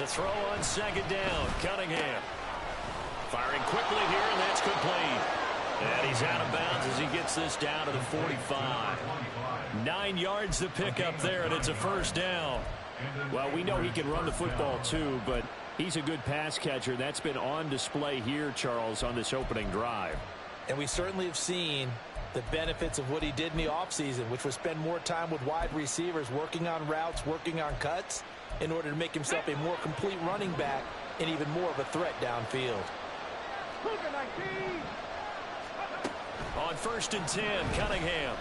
To throw on second down, Cunningham. Firing quickly here, and that's complete. And he's out of bounds as he gets this down to the 45. 9 yards to pick up there, and it's a first down. Well, we know he can run the football too, but he's a good pass catcher. That's been on display here, Charles, on this opening drive. And we certainly have seen the benefits of what he did in the offseason, which was spend more time with wide receivers, working on routes, working on cuts, in order to make himself a more complete running back and even more of a threat downfield. On 1st and 10, Cunningham.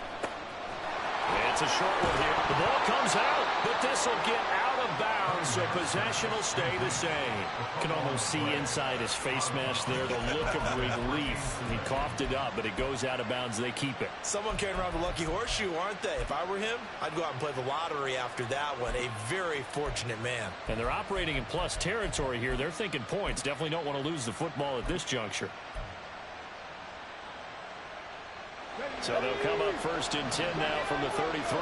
It's a short one here. The ball comes out, but this will get out of bounds, so possession will stay the same. You can almost see inside his face mask there the look of relief. He coughed it up, but it goes out of bounds. They keep it. Someone carrying around the lucky horseshoe, aren't they? If I were him, I'd go out and play the lottery after that one. A very fortunate man. And they're operating in plus territory here. They're thinking points. Definitely don't want to lose the football at this juncture. So they'll come up 1st and 10 now from the 33.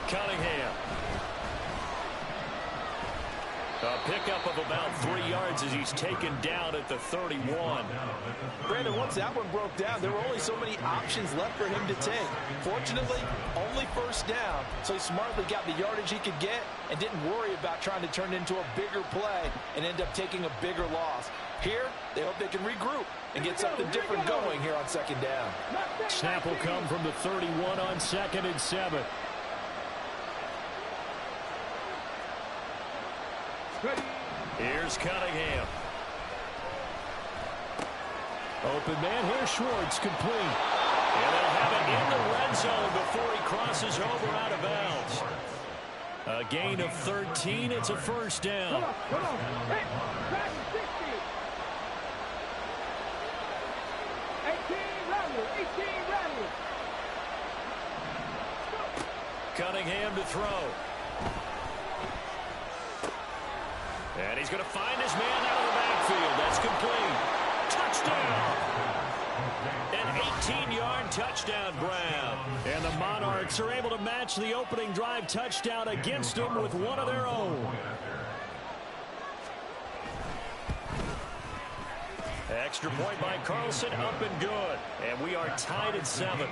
Cunningham. A pickup of about 3 yards as he's taken down at the 31. Brandon, once that one broke down, there were only so many options left for him to take. Fortunately, only first down, so he smartly got the yardage he could get and didn't worry about trying to turn it into a bigger play and end up taking a bigger loss. Here, they hope they can regroup and get something different going here on 2nd down. Snap will come from the 31 on 2nd and 7. Here's Cunningham. Open man here, Schwartz, complete. And they'll have it in the red zone before he crosses over out of bounds. A gain of 13. It's a first down. Come on. Hey, 18 rally. Cunningham to throw. And he's going to find his man out of the backfield. That's complete. Touchdown. An 18-yard touchdown grab. And the Monarchs are able to match the opening drive touchdown against them with one of their own. Extra point by Carlson, up and good. And we are tied at 7.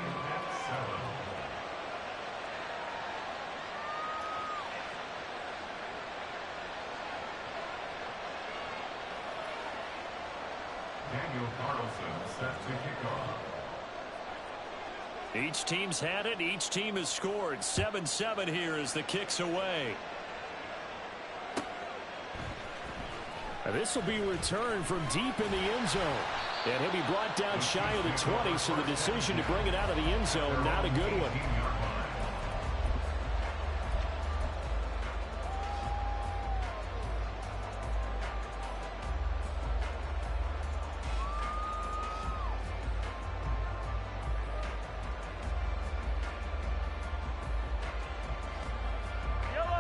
Each team's had it. Each team has scored. 7-7 here as the kick's away. This will be returned from deep in the end zone. And he'll be brought down shy of the 20, so the decision to bring it out of the end zone, not a good one.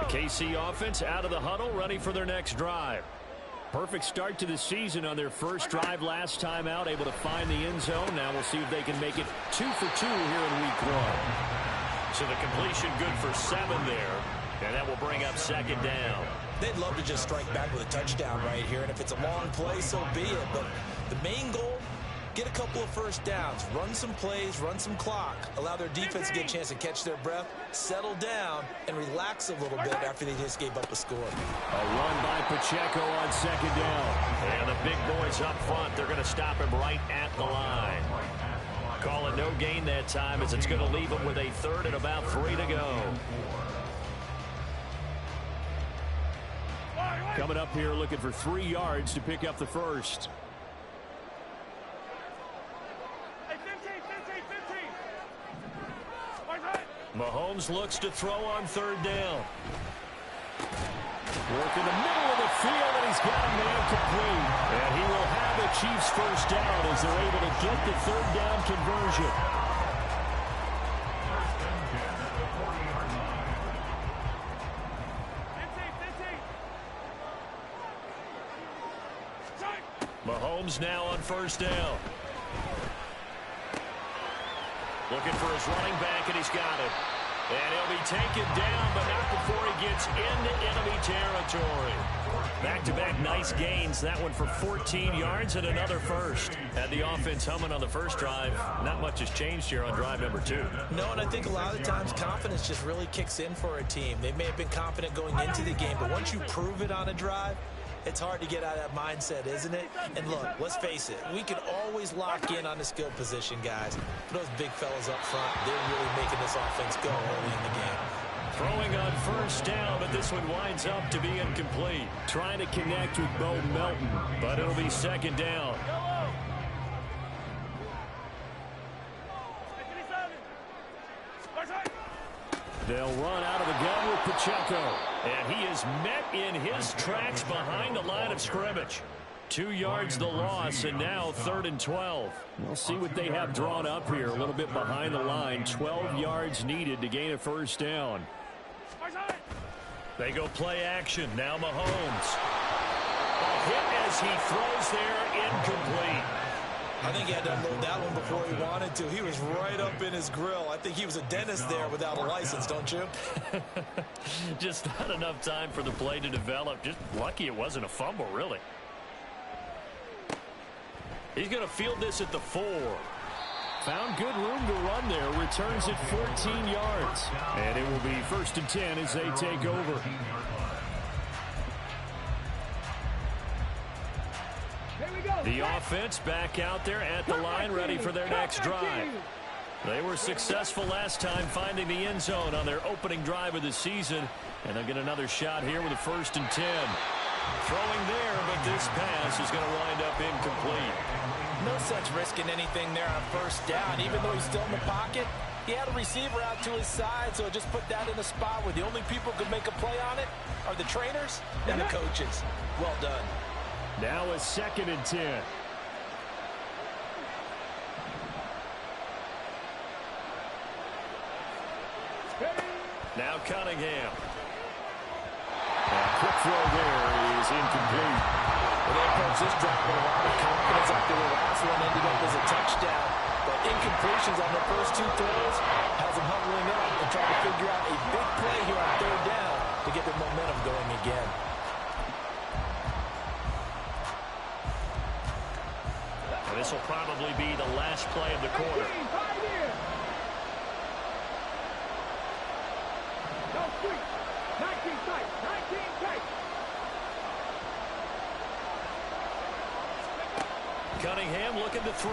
KC offense out of the huddle, ready for their next drive. Perfect start to the season on their first drive last time out, able to find the end zone. Now we'll see if they can make it 2 for 2 here in week 1. So the completion good for 7 there, and that will bring up 2nd down. They'd love to just strike back with a touchdown right here, and if it's a long play, so be it. But the main goal, get a couple of first downs, run some plays, run some clock, allow their defense to get a chance to catch their breath, settle down, and relax a little bit after they just gave up a score. A run by Pacheco on 2nd down. And the big boys up front, they're going to stop him right at the line. Call it no gain that time as it's going to leave him with a 3rd and about 3 to go. Coming up here looking for 3 yards to pick up the first. Mahomes looks to throw on 3rd down. Work in the middle of the field, and he's got a man complete. And he will have the Chiefs first down as they're able to get the 3rd down conversion. Mahomes now on 1st down. Looking for his running back, and he's got it. And he'll be taken down, but not before he gets into enemy territory. Back-to-back nice gains. That one for 14 yards and another first. Had the offense humming on the first drive. Not much has changed here on drive number 2. No, and I think a lot of times confidence just really kicks in for a team. They may have been confident going into the game, but once you prove it on a drive, it's hard to get out of that mindset, isn't it? And look, let's face it, we can always lock in on the skill position, guys. But those big fellas up front, they're really making this offense go early in the game. Throwing on first down, but this one winds up to be incomplete. Trying to connect with Bo Melton, but it'll be second down. They'll run out of the gun with Pacheco. And he is met in his tracks behind the line of scrimmage. 2 yards the loss, and now 3rd and 12. We'll see what they have drawn up here. A little bit behind the line. 12 yards needed to gain a first down. They go play action. Now Mahomes. A hit as he throws there, incomplete. I think he had to unload that one before he wanted to. He was right up in his grill. I think he was a dentist there without a license, don't you? Just not enough time for the play to develop. Just lucky it wasn't a fumble, really. He's going to field this at the 4. Found good room to run there. Returns it 14 yards. And it will be 1st and 10 as they take over. The offense back out there at the line, ready for their next drive. They were successful last time finding the end zone on their opening drive of the season. And they'll get another shot here with a 1st and 10. Throwing there, but this pass is going to wind up incomplete. No sense risking anything there on first down. Even though he's still in the pocket, he had a receiver out to his side, so just put that in a spot where the only people who could make a play on it are the trainers and the coaches. Well done. Now a 2nd and 10. Now Cunningham. And quick throw there is incomplete. Well, they approached this drive with a lot of confidence after the last one ended up as a touchdown. But incompletions on their first 2 throws has them huddling up and trying to figure out a big play here on 3rd down to get their momentum going again. And this will probably be the last play of the quarter. Cunningham looking to throw.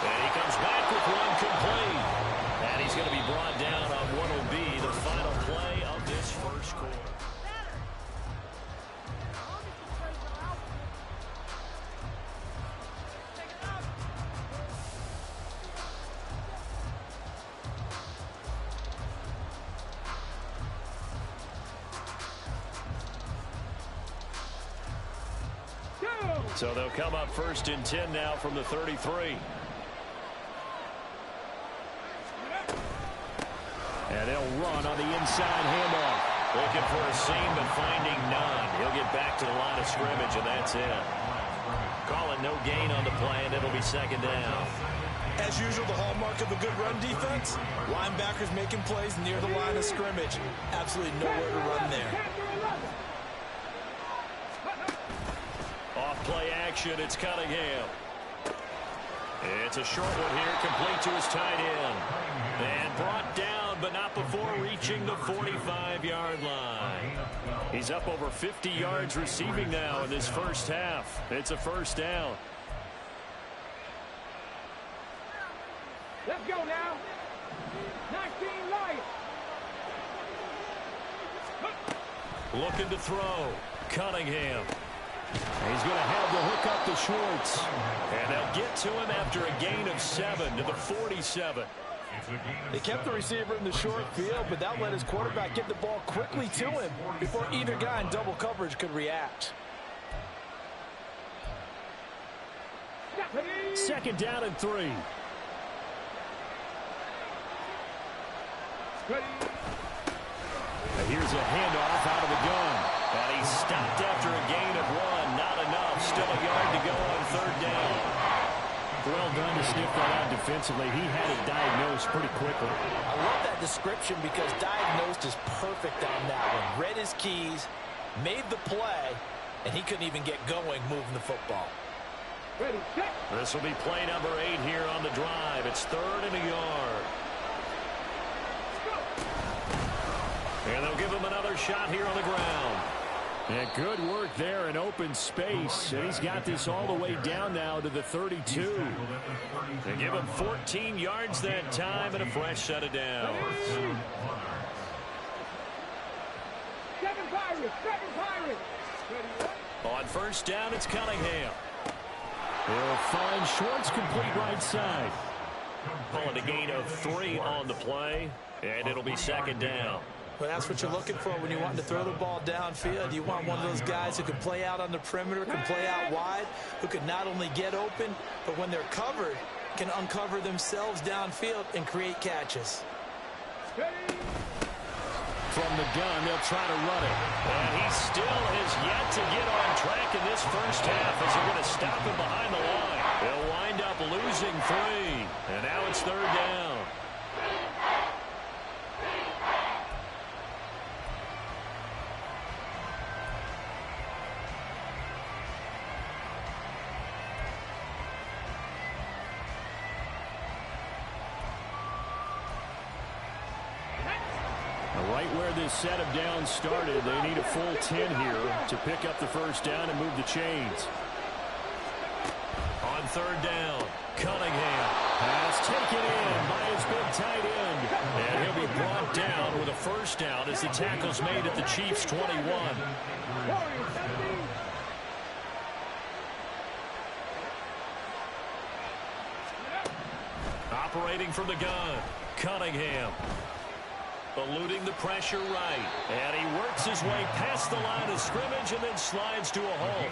And he comes back with one complete. And he's going to be brought down on what will be the final play of this first quarter. So they'll come up 1st and 10 now from the 33. And they'll run on the inside handoff. Looking for a seam, but finding none. He'll get back to the line of scrimmage, and that's it. Call it no gain on the play, and it'll be 2nd down. As usual, the hallmark of a good run defense, linebackers making plays near the line of scrimmage. Absolutely nowhere to run there. Off play action, it's Cunningham. It's a short one here, complete to his tight end. And brought down, but not before reaching the 45-yard line. He's up over 50 yards receiving now in this first half. It's a 1st down. Let's go now. 19 Lions. Looking to throw. Cunningham. He's going to have to hook up to Schwartz. And they'll get to him after a gain of 7 to the 47. They kept the receiver in the short field, but that let his quarterback get the ball quickly to him before either guy in double coverage could react. 2nd down and 3. And here's a handoff out of the gun. And he's stopped after a gain of 1. Not enough. Still a yard to go on 3rd down. Well done to sniff that out defensively. He had it diagnosed pretty quickly. I love that description because diagnosed is perfect on that one. Read his keys, made the play, and he couldn't even get going moving the football. Ready, set. This will be play number 8 here on the drive. It's 3rd and a yard. And they'll give him another shot here on the ground. And good work there in open space. And he's got this all the way down now to the 32. They give him 14 yards that time and a fresh set of downs. Second Pirates. Ready, On first down, it's Cunningham. They'll find Schwartz complete right side. Calling a gain of 3 on the play, and it'll be 2nd down. Well, that's what you're looking for when you want to throw the ball downfield. You want one of those guys who can play out on the perimeter, can play out wide, who can not only get open, but when they're covered, can uncover themselves downfield and create catches. ready. From the gun, they'll try to run it. And he still has yet to get on track in this first half as they're going to stop him behind the line. They'll wind up losing 3. And now it's 3rd down. Right where this set of downs started, they need a full 10 here to pick up the first down and move the chains. On 3rd down, Cunningham. Pass taken in by his big tight end. And he'll be brought down with a first down as the tackle's made at the Chiefs' 21. Operating from the gun, Cunningham. Eluding the pressure right. And he works his way past the line of scrimmage and then slides to a halt.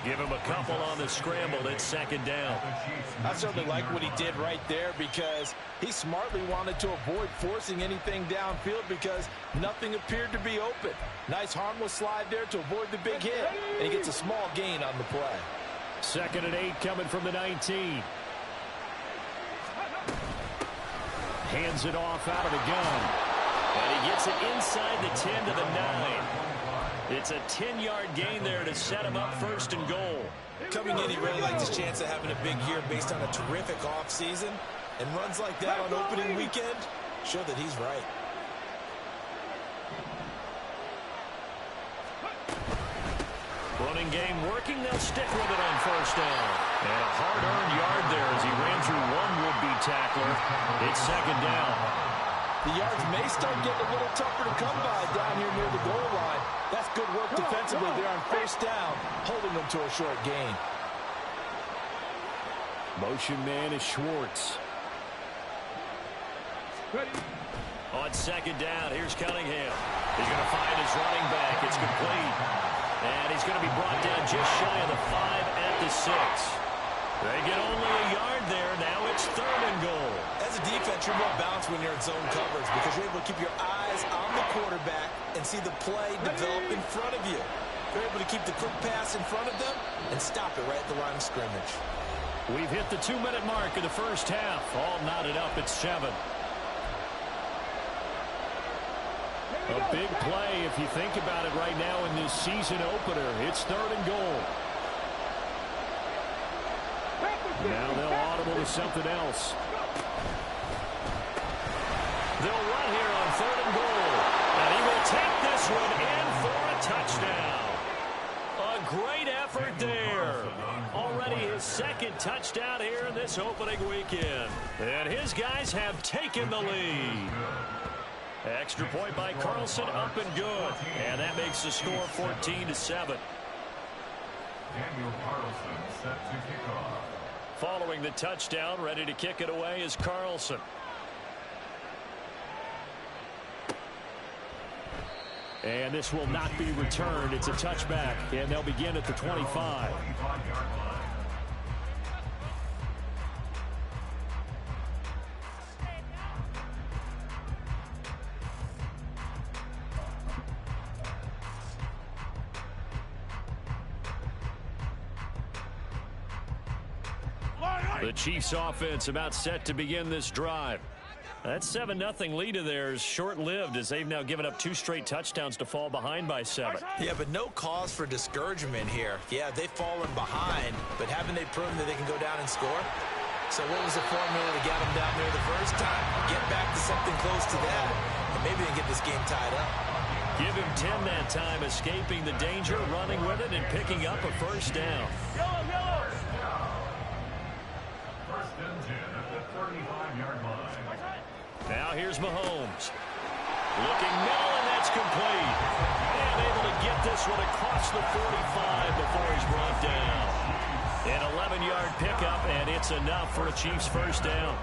Give him a couple on the scramble. It's 2nd down. I certainly like what he did right there because he smartly wanted to avoid forcing anything downfield because nothing appeared to be open. Nice harmless slide there to avoid the big hit, and he gets a small gain on the play. 2nd and 8 coming from the 19. Hands it off out of the gun. And he gets it inside the 10 to the 9. It's a 10-yard gain there to set him up 1st and goal. Coming in, he really liked his chance of having a big year based on a terrific offseason. And runs like that on opening weekend show that he's right. Running game working. They'll stick with it on 1st down. And a hard-earned yard there as he ran through one would-be tackler. It's 2nd down. The yards may start getting a little tougher to come by down here near the goal line. That's good work defensively there on 1st down, holding them to a short gain. Motion man is Schwartz. Ready. On 2nd down, here's Cunningham. He's going to find his running back. It's complete. And he's going to be brought down just shy of the 5 at the 6. They get only a yard there. Now it's 3rd and goal. As a defense, you're more balanced when you're in zone coverage because you're able to keep your eyes on the quarterback and see the play develop in front of you. You're able to keep the quick pass in front of them and stop it right at the line of scrimmage. We've hit the 2-minute mark of the first half. All knotted up at 7. A big play if you think about it right now in this season opener. It's 3rd and goal. Now they'll audible to something else. They'll run here on 3rd and goal. And he will take this one in for a touchdown. A great effort there. Already his 2nd touchdown here in this opening weekend. And his guys have taken the lead. Extra point by Carlson, up and good. And that makes the score 14-7. Daniel Carlson set to kick off. Following the touchdown, ready to kick it away is Carlson. And this will not be returned. It's a touchback, and they'll begin at the 25. Line up. The Chiefs offense about set to begin this drive. That 7-0 lead of theirs short-lived as they've now given up 2 straight touchdowns to fall behind by 7. Yeah, but no cause for discouragement here. Yeah, they've fallen behind, but haven't they proven that they can go down and score? So what was the formula to get them down there the first time? Get back to something close to that, and maybe they get this game tied up. Give him 10 that time, escaping the danger, running with it, and picking up a first down. First and 10 at the 35-yard line. Now here's Mahomes. Looking middle, and that's complete. And able to get this one across the 45 before he's brought down. An 11-yard pickup, and it's enough for a Chiefs first down.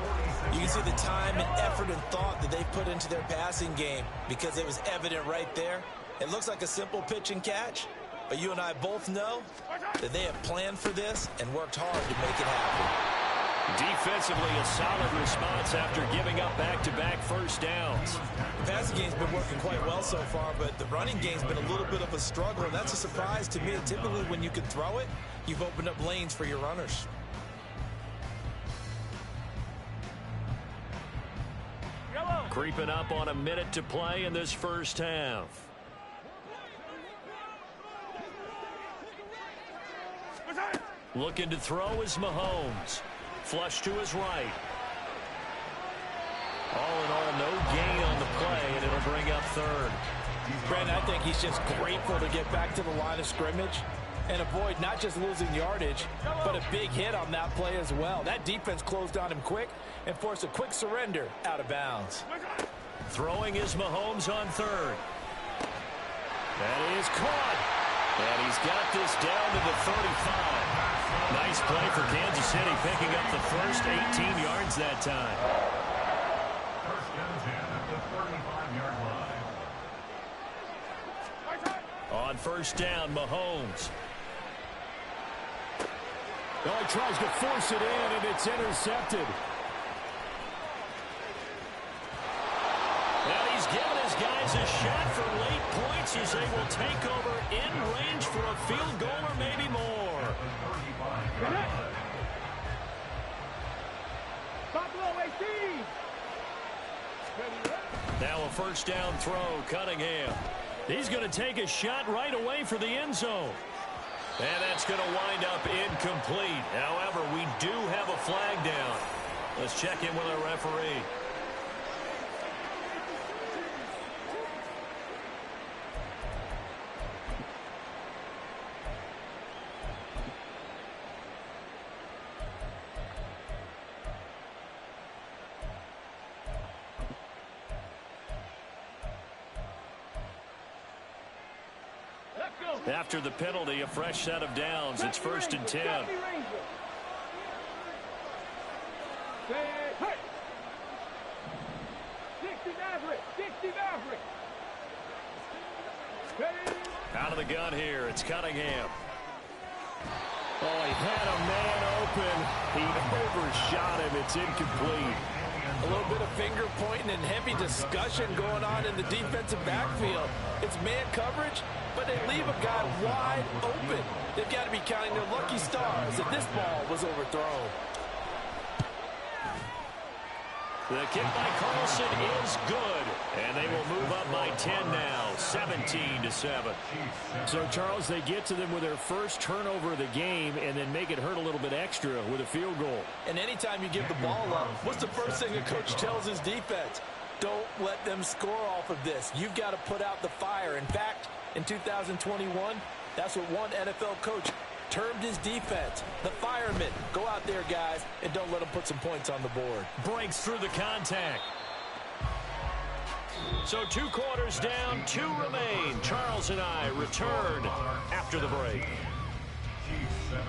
You can see the time and effort and thought that they put into their passing game because it was evident right there. It looks like a simple pitch and catch, but you and I both know that they have planned for this and worked hard to make it happen. Defensively, a solid response after giving up back-to-back first downs. The passing game's been working quite well so far, but the running game's been a little bit of a struggle, and that's a surprise to me. Typically, when you can throw it, you've opened up lanes for your runners. Creeping up on a minute to play in this first half. Looking to throw is Mahomes. Flush to his right. All in all, no gain on the play, and it'll bring up third. Brandon, I think he's just grateful to get back to the line of scrimmage and avoid not just losing yardage, but a big hit on that play as well. That defense closed on him quick and forced a quick surrender out of bounds. Throwing is Mahomes on third. That is caught. And he's got this down to the 35. Nice play for Kansas City, picking up the first 18 yards that time. First and 10 at the 35-yard line. On first down, Mahomes. Oh, he tries to force it in, and it's intercepted. Well, he's given his guys a shot for late points as they will take over in range for a field goal or maybe more. Now a first down throw, Cunningham. He's going to take a shot right away for the end zone. And that's going to wind up incomplete. However, we do have a flag down. Let's check in with our referee. After the penalty, a fresh set of downs. It's first and 10. Out of the gun here, it's Cunningham. Oh, he had a man open. He overshot him. It's incomplete. A little bit of finger pointing and heavy discussion going on in the defensive backfield. It's man coverage, but they leave a guy wide open. They've got to be counting their lucky stars that this ball was overthrown. The kick by Carlson is good, and they will move up by 10 now, 17-7. So, Charles, they get to them with their first turnover of the game and then make it hurt a little bit extra with a field goal. And anytime you give the ball up, what's the first thing a coach tells his defense? Don't let them score off of this. You've got to put out the fire. In fact, in 2021, that's what one NFL coach termed his defense. The firemen. Go out there, guys, and don't let them put some points on the board. Breaks through the contact. So 2 quarters down, 2 remain. Charles and I return after the break. Chiefs 7.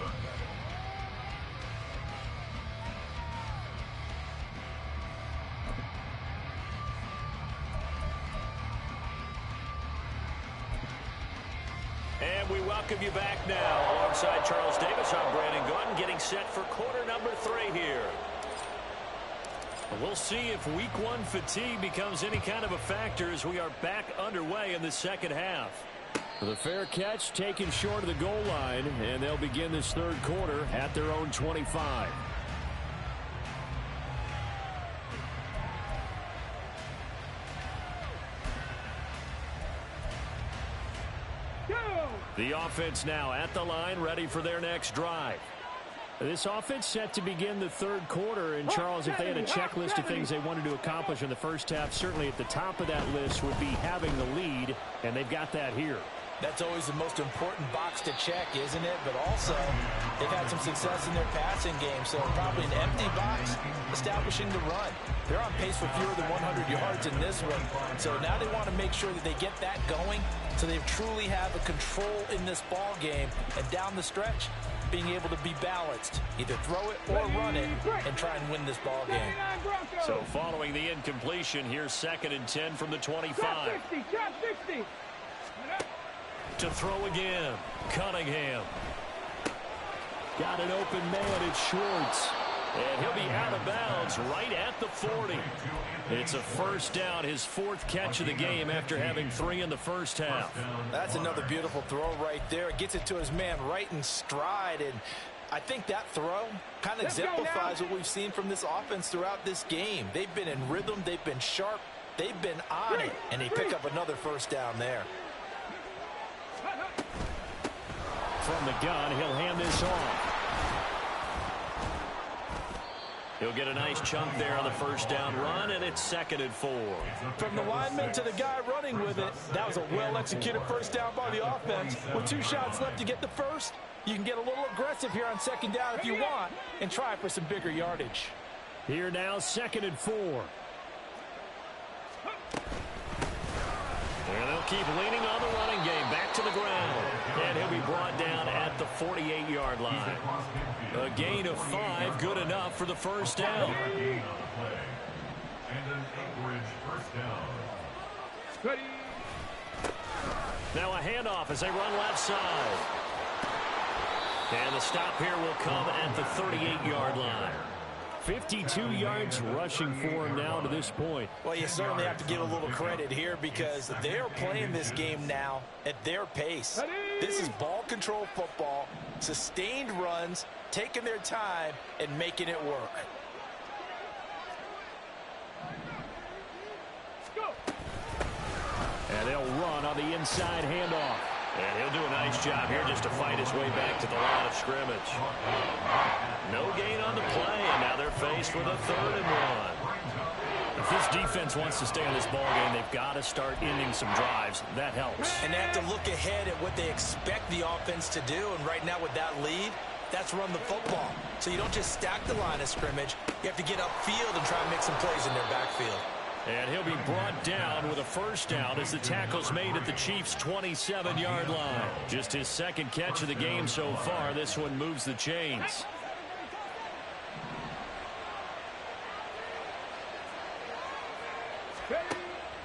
And we welcome you back now. Alongside Charles Davis, I'm Brandon Gordon, getting set for quarter number 3 here. We'll see if week 1 fatigue becomes any kind of a factor as we are back underway in the second half. The fair catch taken short of the goal line, and they'll begin this third quarter at their own 25. The offense now at the line, ready for their next drive. This offense set to begin the third quarter, and Charles, if they had a checklist of things they wanted to accomplish in the first half, certainly at the top of that list would be having the lead, and they've got that here. That's always the most important box to check, isn't it? But also, they've had some success in their passing game, so probably an empty box establishing the run. They're on pace for fewer than 100 yards in this one, so now they want to make sure that they get that going so they truly have a control in this ball game, and down the stretch, being able to be balanced, either throw it or run it, and try and win this ball game. So following the incompletion, here's 2nd and 10 from the 25. To throw again, Cunningham. Got an open man, it's Schwartz. And he'll be out of bounds right at the 40. It's a first down, his 4th catch of the game after having 3 in the first half. That's another beautiful throw right there. It gets it to his man right in stride, and I think that throw kind of exemplifies what we've seen from this offense throughout this game. They've been in rhythm, they've been sharp, they've been on it, and they pick up another first down there. From the gun, he'll hand this off. He'll get a nice chunk there on the first down run, and it's 2nd and 4. From the lineman to the guy running with it, that was a well-executed first down by the offense. With 2 shots left to get the first, you can get a little aggressive here on 2nd down if you want and try for some bigger yardage. Here now, 2nd and 4. And they'll keep leaning on the running game. Back to the ground. And he'll be brought down at the 48-yard line. A gain of 5, good enough for the first down. And an Anchorage first down. Ready. Now a handoff as they run left side. And the stop here will come at the 38-yard line. 52 yards rushing for him now to this point. Well, you certainly have to give a little credit here because they're playing this game now at their pace. This is ball control football, sustained runs, taking their time and making it work. And they'll run on the inside handoff. And he'll do a nice job here just to fight his way back to the line of scrimmage. No gain on the play, and now they're faced with a 3rd and 1. If this defense wants to stay on this ball game, they've got to start ending some drives. That helps. And they have to look ahead at what they expect the offense to do, and right now with that lead, that's run the football. So you don't just stack the line of scrimmage. You have to get upfield and try and make some plays in their backfield. And he'll be brought down with a first down as the tackle's made at the Chiefs' 27-yard line. Just his 2nd catch of the game so far. This one moves the chains.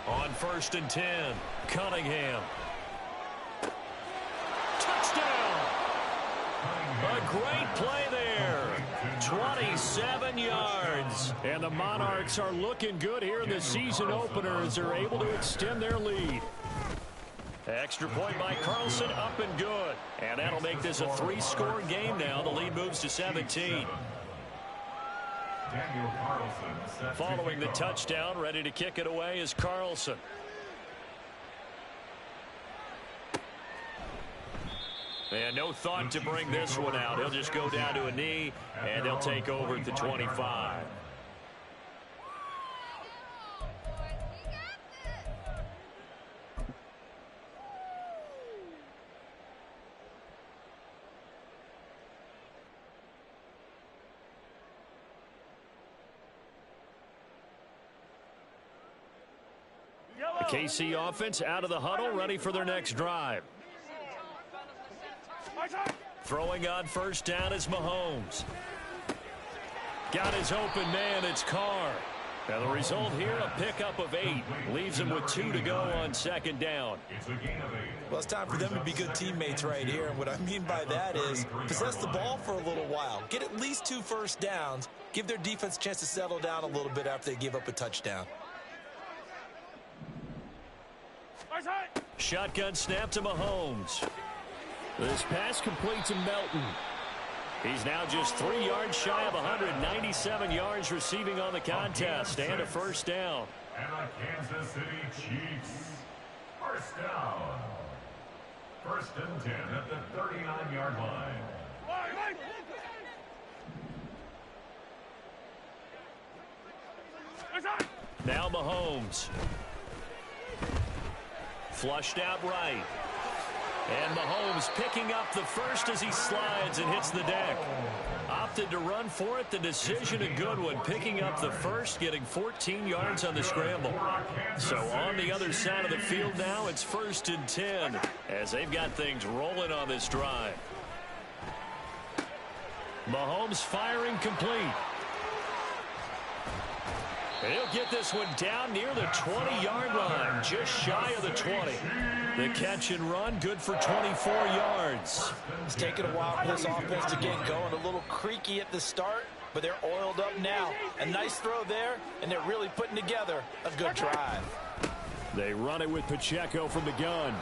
On 1st and 10, Cunningham. Touchdown! A great play there. 27 yards. And the Monarchs are looking good here in the season opener as they're able to extend their lead. Extra point by Carlson, up and good. And that'll make this a 3-score game now. The lead moves to 17. Daniel Carlson set Following the touchdown, ready to kick it away is Carlson. And no thought to bring this one out. He'll just go down to a knee, and they'll take over at the 25. The KC offense out of the huddle, ready for their next drive. Throwing on first down is Mahomes. Got his open man, it's Carr. And the result here, a pickup of 8. Leaves him with 2 to go on 2nd down. Well, it's time for them to be good teammates right here. And what I mean by that is possess the ball for a little while. Get at least 2 first downs. Give their defense a chance to settle down a little bit after they give up a touchdown. Shotgun snap to Mahomes. This pass complete to Melton. He's now just 3 yards shy of 197 yards receiving on the contest and a first down. And the Kansas City Chiefs. First down. First and 10 at the 39-yard line. Now Mahomes. Flushed out right. And Mahomes picking up the first as he slides and hits the deck. Opted to run for it. The decision a good one. Picking up the first, getting 14 yards on the scramble. So on the other side of the field now, it's first and 10 as they've got things rolling on this drive. Mahomes firing complete. He'll get this one down near the 20-yard line, just shy of the 20. The catch and run, good for 24 yards. It's taken a while for this offense to get going. A little creaky at the start, but they're oiled up now. A nice throw there, and they're really putting together a good drive. They run it with Pacheco from the gun.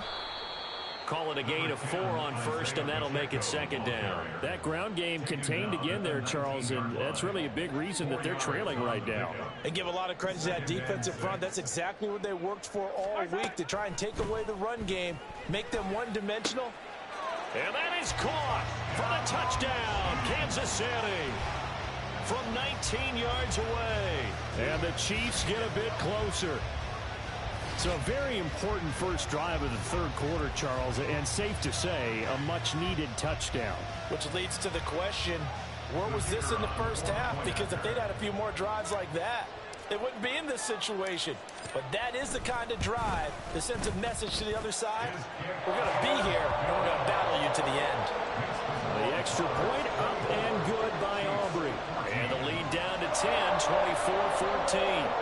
Call it a gain of 4 on first, and that'll make it second down. That ground game contained again there, Charles, and that's really a big reason that they're trailing right now. And give a lot of credit to that defensive front. That's exactly what they worked for all week, to try and take away the run game, make them one-dimensional. And that is caught for the touchdown, Kansas City, from 19 yards away. And the Chiefs get a bit closer. So a very important first drive of the third quarter, Charles, and safe to say, a much-needed touchdown. Which leads to the question, where was this in the first half? Because if they'd had a few more drives like that, they wouldn't be in this situation. But that is the kind of drive that sends a message to the other side. We're going to be here, and we're going to battle you to the end. The extra point up and good by Aubrey. And the lead down to 10, 24-14.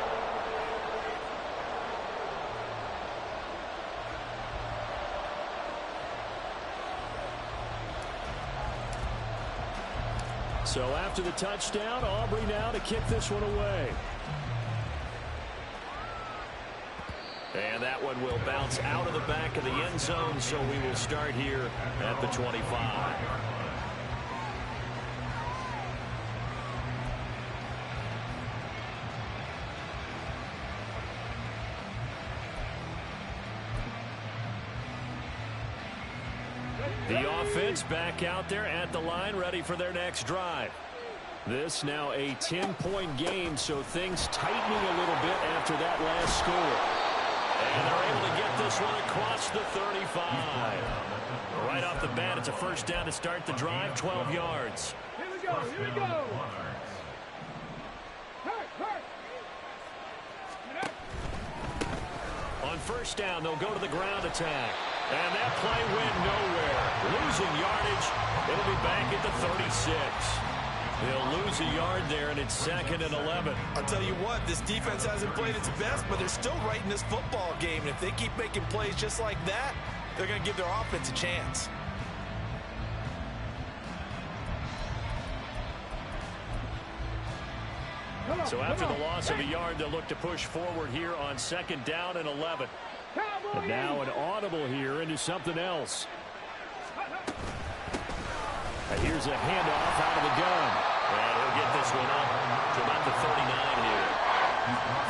So after the touchdown, Aubrey now to kick this one away. And that one will bounce out of the back of the end zone, so we will start here at the 25. The offense back out there at the line, ready for their next drive. This now a 10-point game, so things tightening a little bit after that last score. And they're able to get this one across the 35. Right off the bat, it's a first down to start the drive, 12 yards. Here we go, here we go. On first down, they'll go to the ground attack. And that play went nowhere. Losing yardage. It'll be back at the 36. They'll lose a yard there, and it's second and 11. I'll tell you what, this defense hasn't played its best, but they're still right in this football game. And if they keep making plays just like that, they're going to give their offense a chance. So after the loss of a yard, they'll look to push forward here on second down and 11. And now an audible here into something else. And here's a handoff out of the gun. And he'll get this one up to about the 39 here.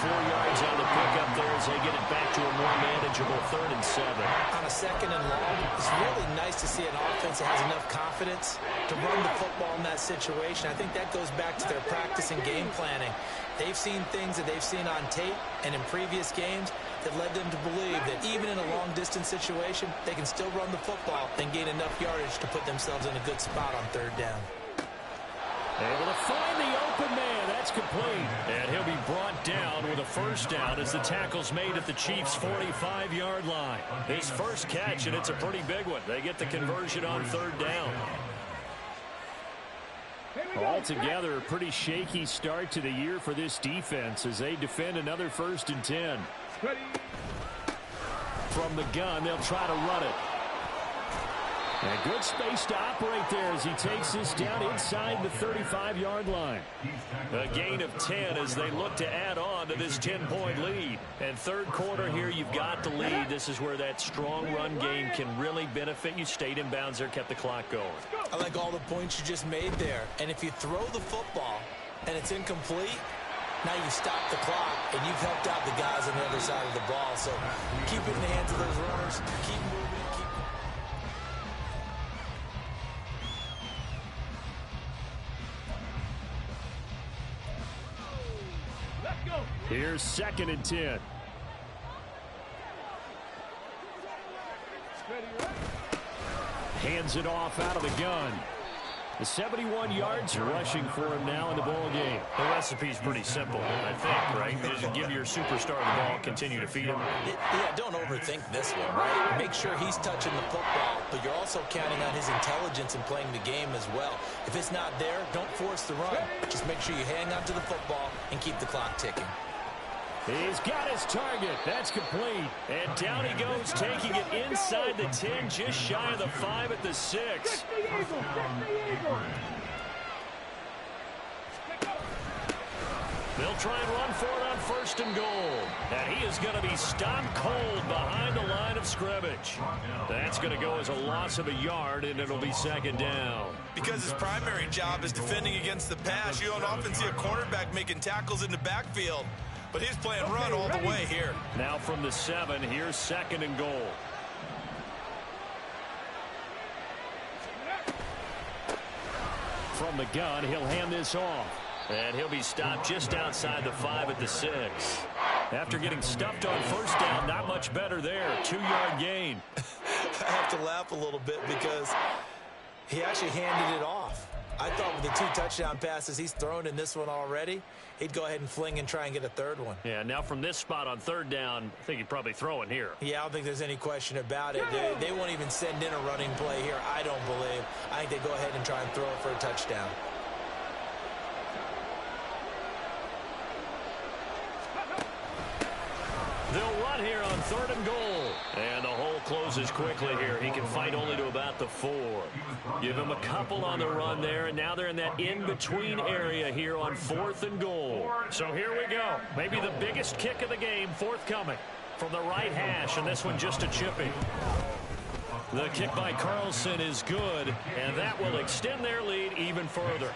4 yards on the pickup there as they get it back to a more manageable 3rd and 7. On a second and long, it's really nice to see an offense that has enough confidence to run the football in that situation. I think that goes back to their practice and game planning. They've seen things that they've seen on tape and in previous games that led them to believe that even in a long-distance situation, they can still run the football and gain enough yardage to put themselves in a good spot on 3rd down. Able to find the open man. That's complete. And he'll be brought down with a first down as the tackle's made at the Chiefs' 45-yard line. His first catch, and it's a pretty big one. They get the conversion on 3rd down. Altogether, a pretty shaky start to the year for this defense as they defend another 1st and 10. From the gun, they'll try to run it. And good space to operate there as he takes this down inside the 35-yard line. A gain of 10 as they look to add on to this 10-point lead. And 3rd quarter here, you've got the lead. This is where that strong run game can really benefit you. Stayed in bounds there, kept the clock going. I like all the points you just made there. And if you throw the football and it's incomplete, now you stop the clock and you've helped out the guys on the other side of the ball. So keep it in the hands of those runners. Keep moving. Here's 2nd and 10. Hands it off out of the gun. The 71 yards rushing for him now in the ball game. The recipe's pretty simple, I think, right? Just give your superstar the ball, continue to feed him. Yeah, don't overthink this one, right? Make sure he's touching the football, but you're also counting on his intelligence in playing the game as well. If it's not there, don't force the run. Just make sure you hang on to the football and keep the clock ticking. He's got his target. That's complete. And down he goes, taking it inside the 10, just shy of the 5 at the 6. They'll try and run for it on 1st and goal. And he is going to be stopped cold behind the line of scrimmage. That's going to go as a loss of a yard, and it'll be 2nd down. Because his primary job is defending against the pass, you don't often see a cornerback making tackles in the backfield. But he's playing run all the way here. Now from the 7, here's 2nd and goal. From the gun, he'll hand this off. And he'll be stopped just outside the 5 at the 6. After getting stuffed on 1st down, not much better there. 2-yard gain. I have to laugh a little bit because he actually handed it off. I thought with the 2 touchdown passes he's thrown in this one already, he'd go ahead and fling and try and get a 3rd one. Yeah, now from this spot on 3rd down, I think he'd probably throw it here. Yeah, I don't think there's any question about it. They won't even send in a running play here, I don't believe. I think they go ahead and try and throw it for a touchdown. They'll run here on 3rd and goal. And the hole closes quickly here. He can fight only to about the 4. Give him a couple on the run there, and now they're in that in-between area here on 4th and goal. So here we go. Maybe the biggest kick of the game forthcoming from the right hash, and this one just a chipping. The kick by Carlson is good, and that will extend their lead even further.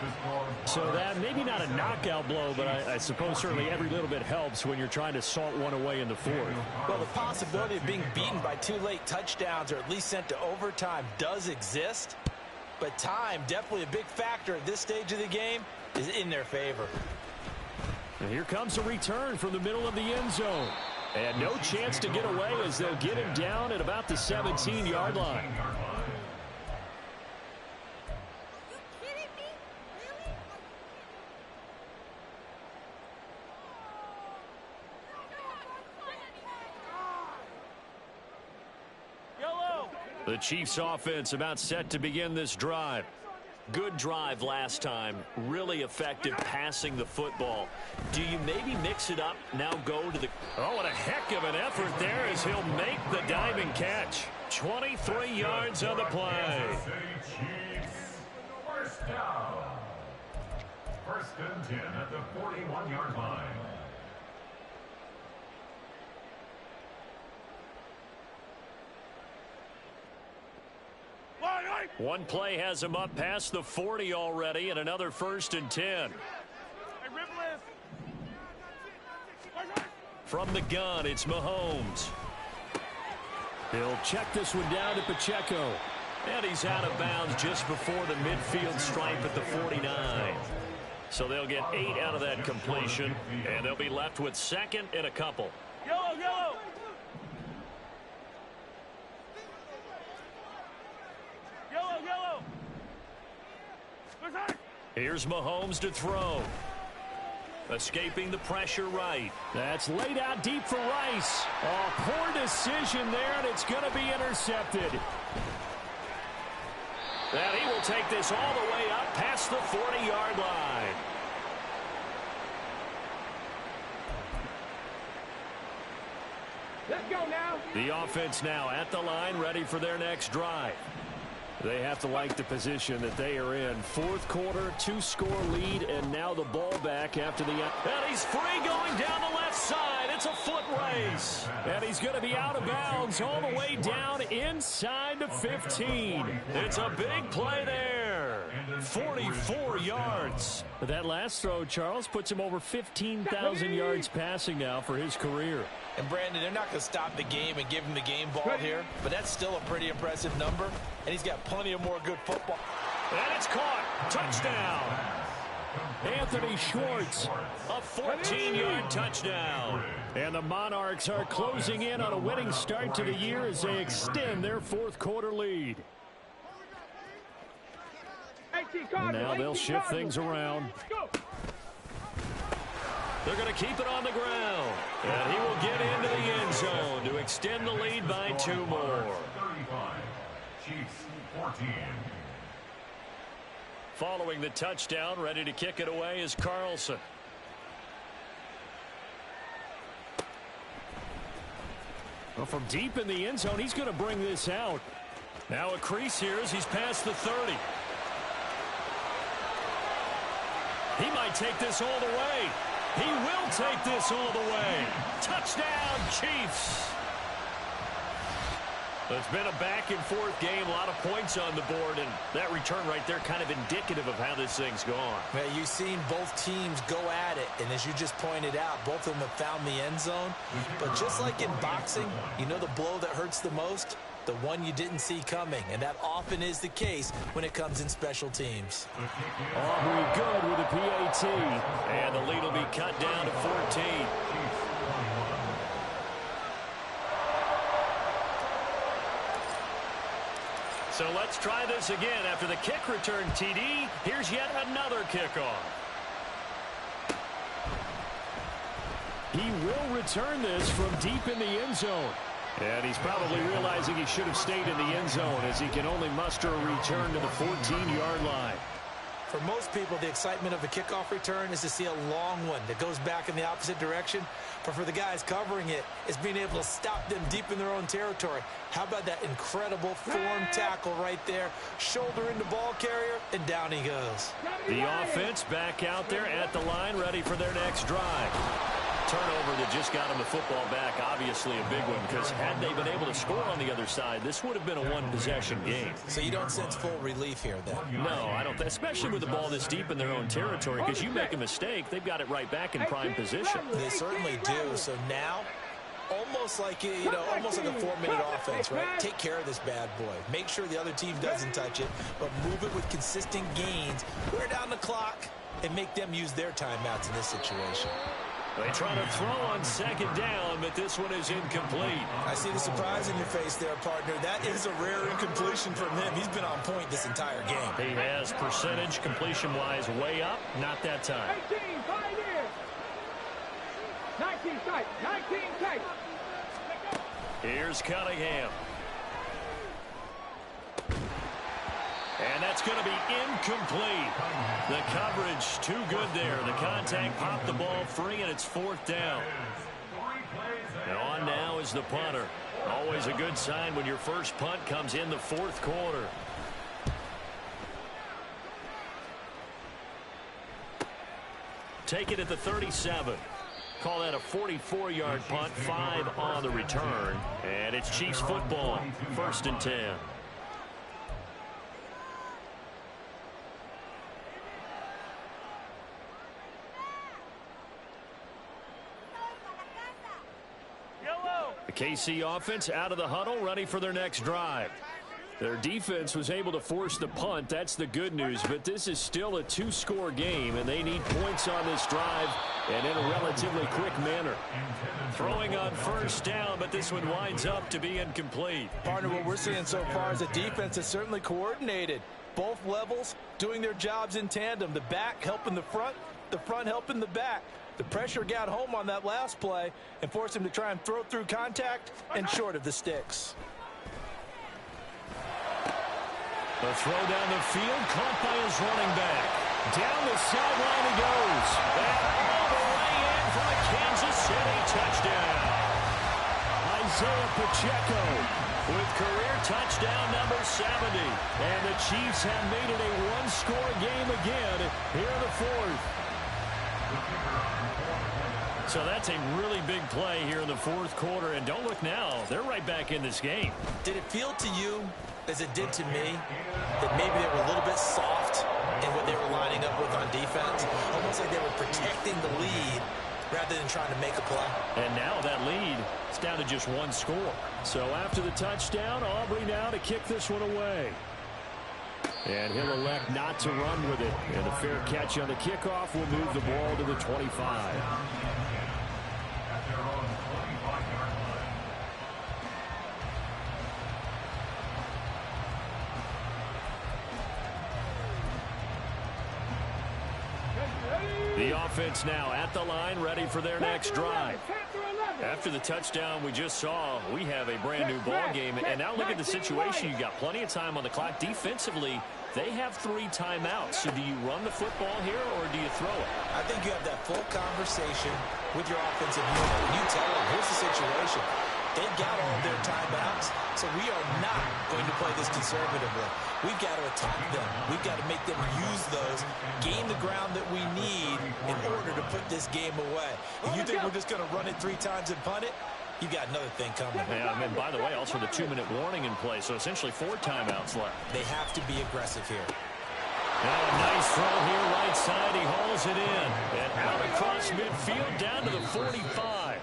So that maybe not a knockout blow, but I suppose certainly every little bit helps when you're trying to salt one away in the 4th. Well, the possibility of being beaten by 2 late touchdowns or at least sent to overtime does exist, but time, definitely a big factor at this stage of the game, is in their favor. And here comes a return from the middle of the end zone. And no chance to get away as they'll get him down at about the 17-yard line. The Chiefs offense about set to begin this drive. Good drive last time. Really effective passing the football. Do you maybe mix it up, now go to the... Oh, what a heck of an effort there as he'll make the diving catch. 23 yards on the play. First down. 1st and 10 at the 41-yard line. One play has him up past the 40 already, and another 1st and 10. From the gun, it's Mahomes. He'll check this one down to Pacheco. And he's out of bounds just before the midfield stripe at the 49. So they'll get 8 out of that completion, and they'll be left with 2nd and a couple. Yellow. Here's Mahomes to throw. Escaping the pressure right. That's laid out deep for Rice. Oh, poor decision there, and it's going to be intercepted. And he will take this all the way up past the 40-yard line. Let's go now. The offense now at the line, ready for their next drive. They have to like the position that they are in. 4th quarter, 2-score lead, and now the ball back after the... And he's free going down the left side. It's a foot race. And he's going to be out of bounds all the way down inside the 15. It's a big play there. 44 yards. But that last throw, Charles, puts him over 15,000 yards passing now for his career. And Brandon, they're not going to stop the game and give him the game ball here, but that's still a pretty impressive number, and he's got plenty of more good football. And it's caught. Touchdown. Anthony Schwartz, a 14-yard touchdown. And the Monarchs are closing in on a winning start to the year as they extend their fourth-quarter lead. And now they'll shift things around. They're going to keep it on the ground. And he will get into the end zone to extend the lead by 2 more. 35, Chiefs 14. Following the touchdown, ready to kick it away is Carlson. Well, from deep in the end zone, he's going to bring this out. Now a crease here as he's past the 30. He might take this all the way. He will take this all the way. Touchdown, Chiefs. It's been a back-and-forth game, a lot of points on the board, and that return right there kind of indicative of how this thing's gone. Man, you've seen both teams go at it, and as you just pointed out, both of them have found the end zone. But just like in boxing, you know the blow that hurts the most? The one you didn't see coming, and that often is the case when it comes in special teams. Aubrey good with a PAT, and the lead will be cut down to 14. So let's try this again. After the kick return, TD, here's yet another kickoff. He will return this from deep in the end zone. And he's probably realizing he should have stayed in the end zone as he can only muster a return to the 14-yard line. For most people, the excitement of a kickoff return is to see a long one that goes back in the opposite direction. But for the guys covering it, it's being able to stop them deep in their own territory. How about that incredible form tackle right there? Shoulder into ball carrier, and down he goes. The offense back out there at the line, ready for their next drive. Turnover that just got them the football back, obviously a big one, because had they been able to score on the other side, this would have been a one-possession game. So you don't sense full relief here, then? No, I don't, especially with the ball this deep in their own territory, because you make a mistake, they've got it right back in prime position. They certainly do. So now, almost like, almost like a 4-minute offense, right? Take care of this bad boy. Make sure the other team doesn't touch it, but move it with consistent gains. Wear down the clock and make them use their timeouts in this situation. They try to throw on second down, but this one is incomplete. I see the surprise in your face there, partner. That is a rare incompletion from him. He's been on point this entire game. He has percentage completion-wise way up. Not that time. 18, 5 in. 19 tight, 19 tight. Here's Cunningham. And that's going to be incomplete. The coverage too good there. The contact popped the ball free, and it's 4th down. And on now is the punter. Always a good sign when your first punt comes in the 4th quarter. Take it at the 37. Call that a 44-yard punt, 5 on the return. And it's Chiefs football, 1st and 10. The KC offense out of the huddle, ready for their next drive. Their defense was able to force the punt. That's the good news, but this is still a 2-score game, and they need points on this drive and in a relatively quick manner. Throwing on 1st down, but this one winds up to be incomplete. Partner, what we're seeing so far is the defense is certainly coordinated. Both levels doing their jobs in tandem. The back helping the front helping the back. The pressure got home on that last play and forced him to try and throw through contact and short of the sticks. The throw down the field, caught by his running back. Down the sideline he goes. And all the way in for the Kansas City touchdown. Isaiah Pacheco with career touchdown number 70. And the Chiefs have made it a 1-score game again here in the 4th. So that's a really big play here in the 4th quarter. And don't look now, they're right back in this game. Did it feel to you, as it did to me, that maybe they were a little bit soft in what they were lining up with on defense? Almost like they were protecting the lead rather than trying to make a play. And now that lead is down to just 1 score. So after the touchdown, Aubrey now to kick this one away. And he'll elect not to run with it. And a fair catch on the kickoff will move the ball to the 25. The offense now at the line, ready for their next drive. After the touchdown we just saw, we have a brand new ball game. And now look at the situation. You've got plenty of time on the clock. Defensively, they have 3 timeouts. So do you run the football here or do you throw it? I think you have that full conversation with your offensive unit. You tell them, here's the situation. They've got all of their timeouts, so we are not going to play this conservatively. We've got to attack them. We've got to make them use those, gain the ground that we need in order to put this game away. If you think we're just going to run it 3 times and punt it, you got another thing coming. Yeah, and by the way, also the 2-minute warning in play, so essentially 4 timeouts left. They have to be aggressive here. And a nice throw here, right side. He hauls it in. And out across midfield, down to the 45.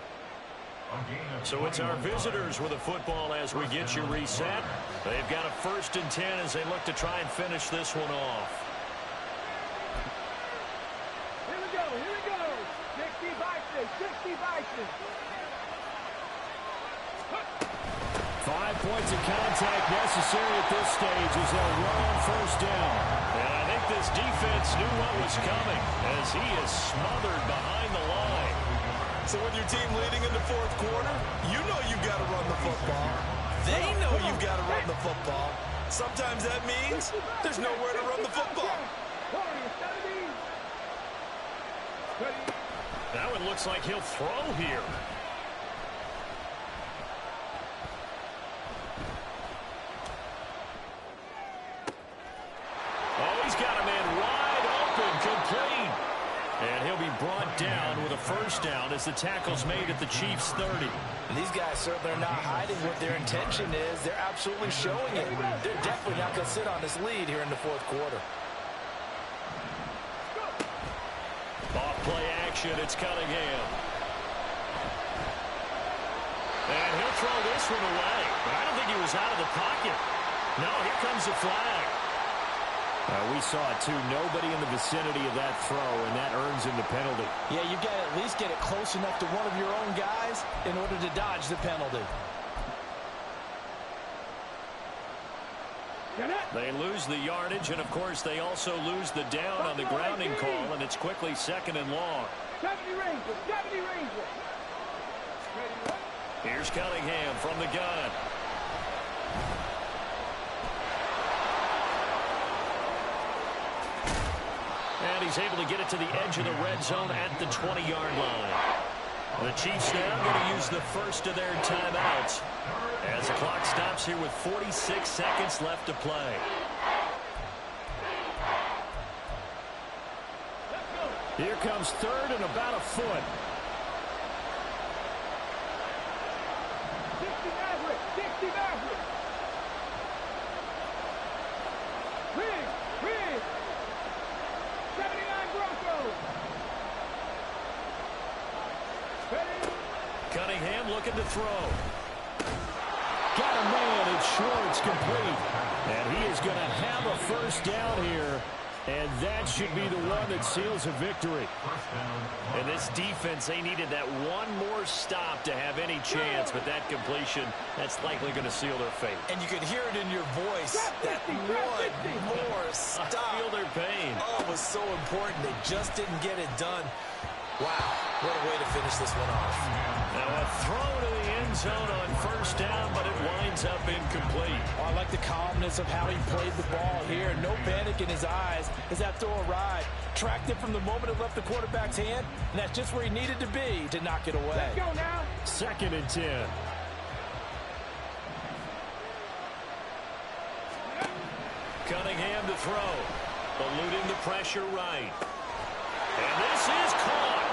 So it's our visitors with the football as we get you reset. They've got a 1st and 10 as they look to try and finish this one off. Here we go. 60 Vikings. 5 points of contact necessary at this stage as they'll run on 1st down. And I think this defense knew what was coming as he is smothered behind the line. So with your team leading in the 4th quarter, you know you've got to run the football. They know you've got to run the football. Sometimes that means there's nowhere to run the football. That one looks like he'll throw here. Oh, he's got a man wide open, complete. And he'll be brought down with a 1st down as the tackle's made at the Chiefs' 30. And these guys certainly are not hiding what their intention is. They're absolutely showing it. They're definitely not going to sit on this lead here in the 4th quarter. Off play action, it's Cunningham. And he'll throw this one away. But I don't think he was out of the pocket. No, here comes the flag. We saw it, too. Nobody in the vicinity of that throw, and that earns him the penalty. Yeah, you've got to at least get it close enough to one of your own guys in order to dodge the penalty. They lose the yardage, and, of course, they also lose the down on the grounding call, and it's quickly 2nd and long. 70 Rangers. Here's Cunningham from the gun. And he's able to get it to the edge of the red zone at the 20-yard line. The Chiefs now going to use the 1st of their timeouts as the clock stops here with 46 seconds left to play. Here comes 3rd and about a foot. 60 Maverick. Rig. 79 Broncos. Cunningham looking to throw. Got a man, it's Schwartz, complete. And he is going to have a 1st down here. And that should be the one that seals a victory. And this defense, they needed that one more stop to have any chance. But that completion, that's likely going to seal their fate. And you could hear it in your voice. That one more stop. I feel their pain. Oh, it was so important. They just didn't get it done. Wow, what a way to finish this one off. Now a throw to the end zone on 1st down, but it winds up incomplete. Oh, I like the calmness of how he played the ball here. No panic in his eyes as that throw arrived. Tracked it from the moment it left the quarterback's hand, and that's just where he needed to be to knock it away. Let's go now. 2nd and 10. Cunningham to throw. Eluding the pressure right. And this is caught.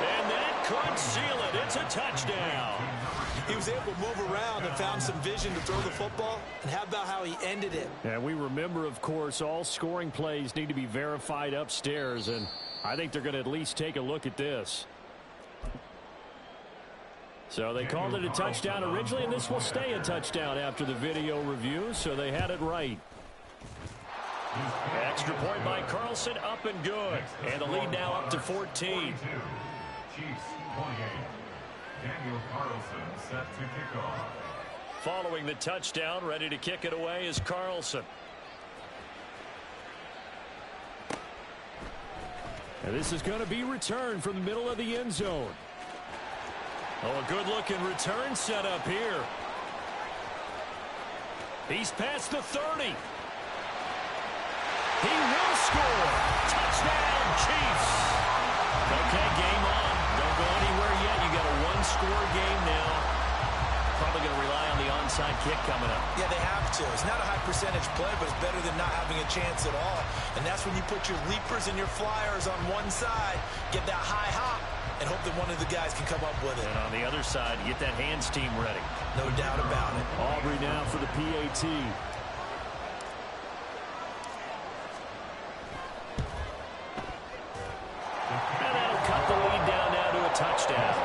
And that could seal it. It's a touchdown. He was able to move around and found some vision to throw the football. And how about how he ended it? And we remember, of course, all scoring plays need to be verified upstairs. And I think they're going to at least take a look at this. So they called it a touchdown originally, and this will stay a touchdown after the video review. So they had it right. Extra point by Carlson, up and good. And the lead now up to 14. Chiefs 28. Daniel Carlson set to kick off. Following the touchdown, ready to kick it away is Carlson. And this is going to be returned from the middle of the end zone. Oh, a good-looking return set up here. He's past the 30. He will score. Touchdown, Chiefs. Okay, game on. Don't go anywhere yet. You got a one-score game now. Probably going to rely on the onside kick coming up. Yeah, they have to. It's not a high percentage play, but it's better than not having a chance at all. And that's when you put your leapers and your flyers on one side, get that high hop, and hope that one of the guys can come up with it. And on the other side, get that hands team ready. No doubt about it. Aubrey now for the PAT. And that'll cut the lead down now to a touchdown.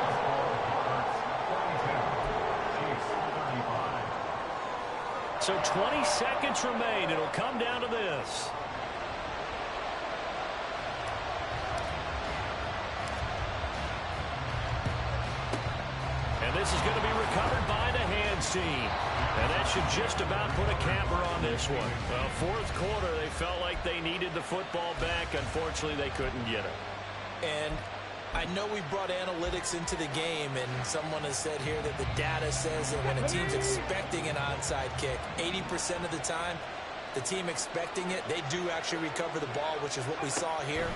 So 20 seconds remain. It'll come down to this. And this is going to be recovered by the hands team. And that should just about put a capper on this one. Well, fourth quarter, they felt like they needed the football back. Unfortunately, they couldn't get it. And I know we brought analytics into the game, and someone has said here that the data says that when a team's expecting an onside kick, 80% of the time, the team expecting it, they do actually recover the ball, which is what we saw here.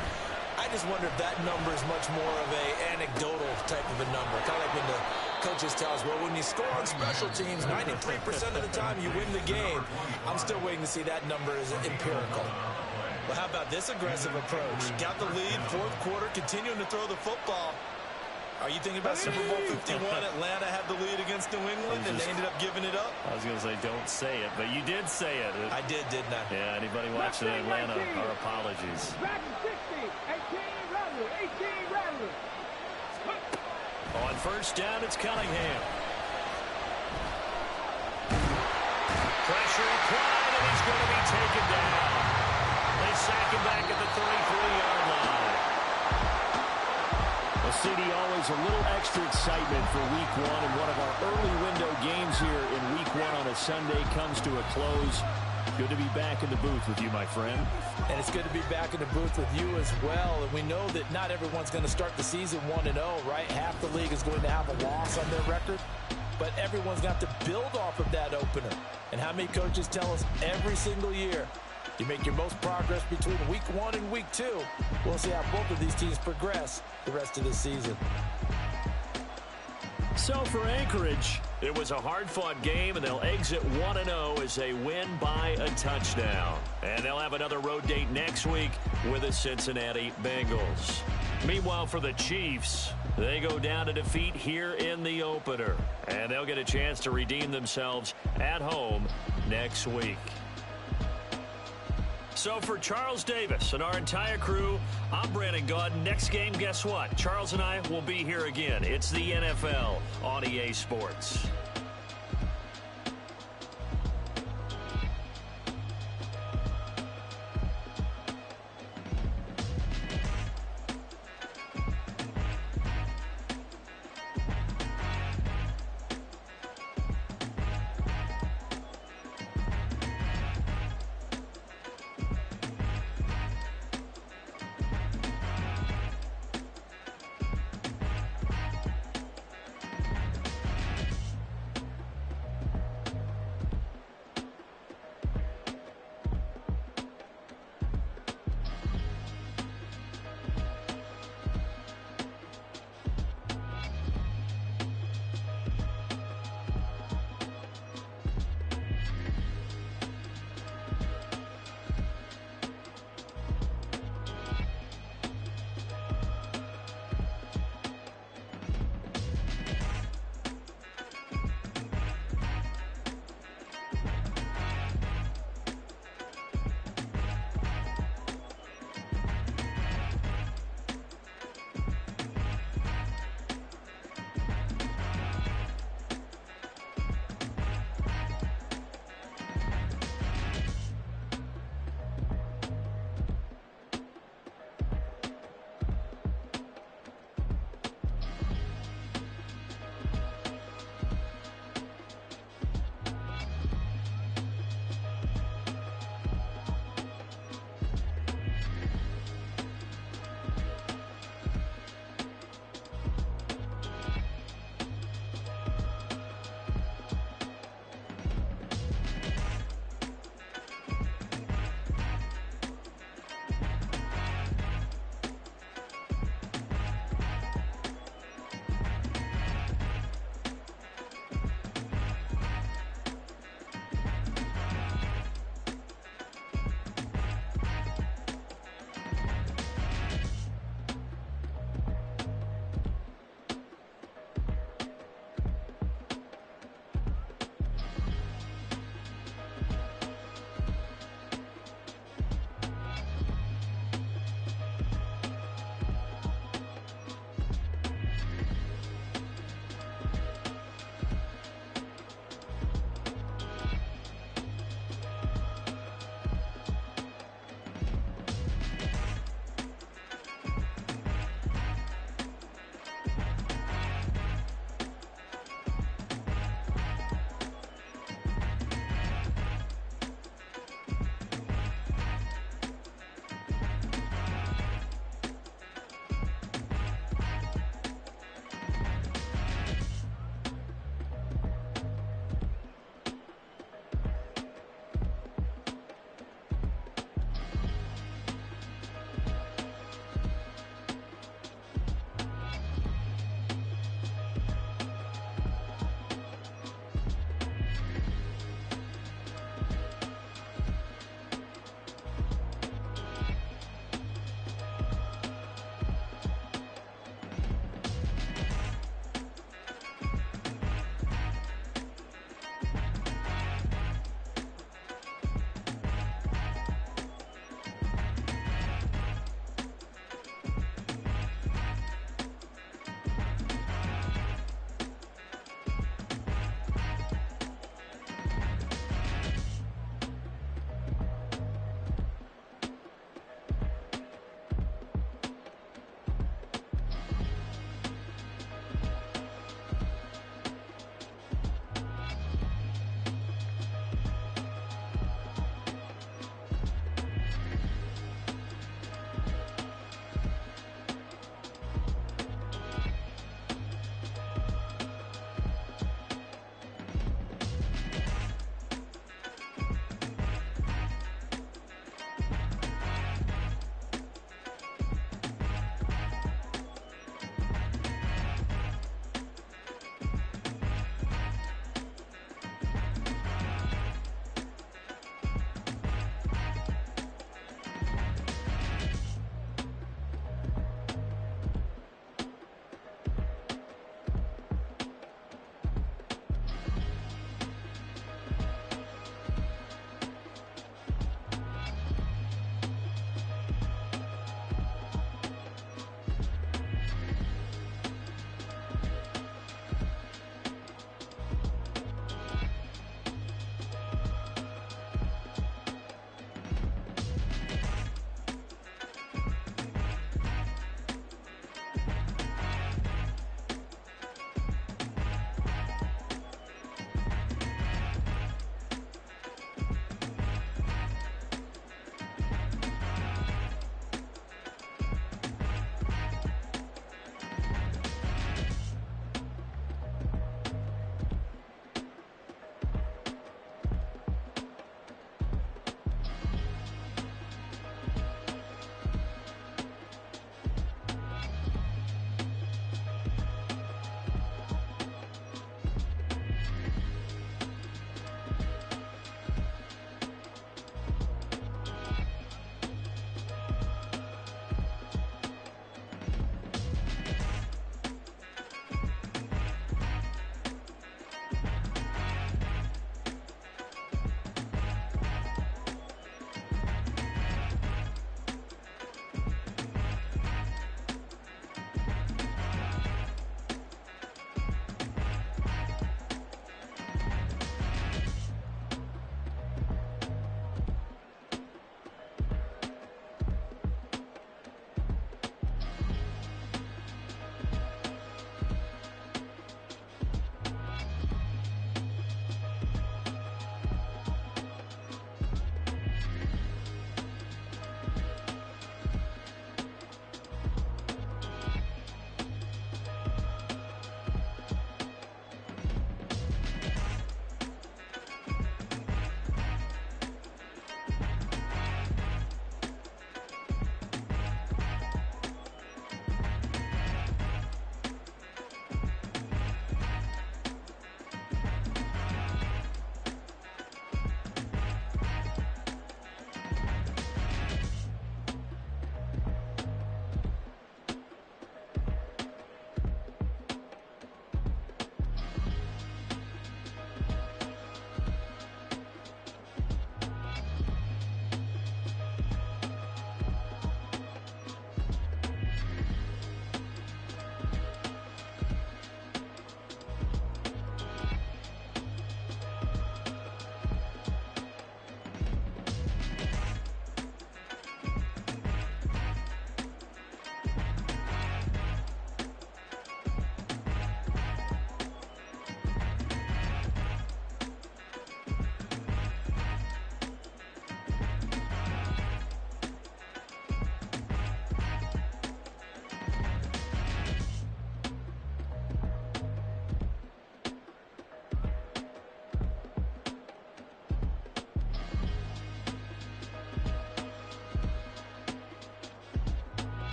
I just wonder if that number is much more of a anecdotal type of a number. Kind of like when the coaches tell us, well, when you score on special teams, 93% of the time you win the game. I'm still waiting to see that number is empirical. Well, how about this aggressive approach? Got the lead, fourth quarter, continuing to throw the football. Are you thinking about Super Bowl 51? Atlanta had the lead against New England, and they ended up giving it up? I was going to say, don't say it, but you did say it. I did, didn't I? Yeah, anybody watching Atlanta, our apologies. Back to 60. 18 Rattler. 18 Rattler. On first down, it's Cunningham. Pressure applied, and he's going to be taken down. They sack him back at the 33-yard line. Well, CD, always a little extra excitement for week one, and one of our early window games here in week one on a Sunday comes to a close. Good to be back in the booth with you, my friend. And it's good to be back in the booth with you as well. And we know that not everyone's going to start the season 1-0, right? Half the league is going to have a loss on their record. But everyone's got to build off of that opener. And how many coaches tell us every single year, you make your most progress between week 1 and week 2. We'll see how both of these teams progress the rest of the season. So for Anchorage, it was a hard-fought game, and they'll exit 1-0 as they win by a touchdown. And they'll have another road date next week with the Cincinnati Bengals. Meanwhile, for the Chiefs, they go down to defeat here in the opener. And they'll get a chance to redeem themselves at home next week. So for Charles Davis and our entire crew, I'm Brandon Gaudin. Next game, guess what? Charles and I will be here again. It's the NFL on EA Sports.